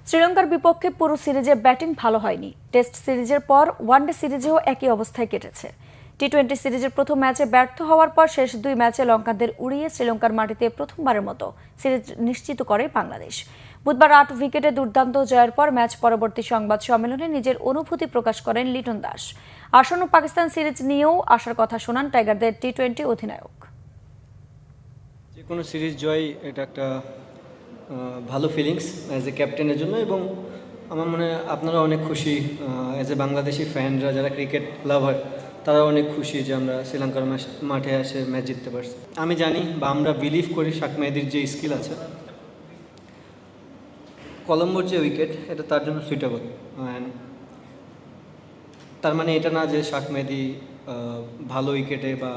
শ্রীলঙ্কার বিপক্ষে পুরো সিরিজে ব্যাটিং ভালো হয়নি। টেস্ট সিরিজের পর ওয়ানডে সিরিজেও একই অবস্থায় কেটেছে। টি-20 সিরিজের প্রথম ম্যাচে ব্যর্থ হওয়ার পর শেষ দুই ম্যাচে লঙ্কানদের উড়িয়ে শ্রীলঙ্কার মাটিতে প্রথমবারের মতো সিরিজ নিশ্চিত করে বাংলাদেশ। বুধবার 8 উইকেটে দুর্দান্ত জয়ের পর ম্যাচ পরবর্তী সংবাদ সম্মেলনে নিজের অনুভূতি প্রকাশ করেন লিটন দাস। আসন্ন পাকিস্তান সিরিজ নিয়েও আসার কথা শোনান টাইগারদের টি-20 অধিনায়ক। যে কোনো সিরিজ জয় এটা একটা ভালো ফিলিংস অ্যাজ এ ক্যাপ্টেনের জন্য, এবং আমার মনে হয় আপনারা অনেক খুশি অ্যাজ এ বাংলাদেশি ফ্যানরা, যারা ক্রিকেট লাভার তারা অনেক খুশি যে আমরা শ্রীলঙ্কার মাঠে এসে ম্যাচ জিততে পারছি। আমি জানি বা আমরা বিলিভ করি শাক মেহেদীর যে স্কিল আছে, কলম্বোর যে উইকেট এটা তার জন্য সুইটেবল। অ্যান্ড তার মানে এটা না যে শাক মেহেদী ভালো উইকেটে বা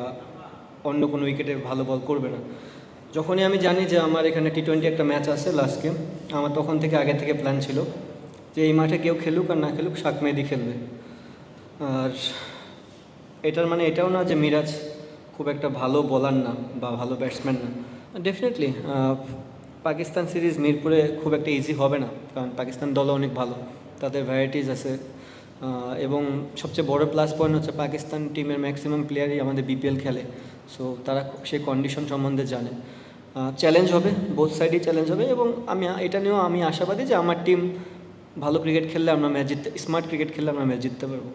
অন্য কোনো উইকেটে ভালো বল করবে না। যখনই আমি জানি যে আমার এখানে টি-20 একটা ম্যাচ আছে লাস্ট গেম, আমার তখন থেকে আগে থেকে প্ল্যান ছিল যে এই মাঠে কেউ খেলুক আর না খেলুক শাক মেহেদী খেলবে। আর এটার মানে এটাও না যে মিরাজ খুব একটা ভালো বোলার না বা ভালো ব্যাটসম্যান না। ডেফিনেটলি পাকিস্তান সিরিজ মিরপুরে খুব একটা ইজি হবে না, কারণ পাকিস্তান দলও অনেক ভালো, তাদের ভ্যারাইটিস আছে। এবং সবচেয়ে বড় প্লাস পয়েন্ট হচ্ছে পাকিস্তান টিমের ম্যাক্সিমাম প্লেয়ারই আমাদের বিপিএল খেলে, সো তারা সেই কন্ডিশন সম্বন্ধে জানে। চ্যালেঞ্জ হবে, বোথ সাইডেই চ্যালেঞ্জ হবে, এবং এটা নিয়েও আমি আশাবাদী যে আমার টিম ভালো ক্রিকেট খেললে আমরা ম্যাচ জিততে, স্মার্ট ক্রিকেট খেললে আমরা ম্যাচ জিততে পারবো।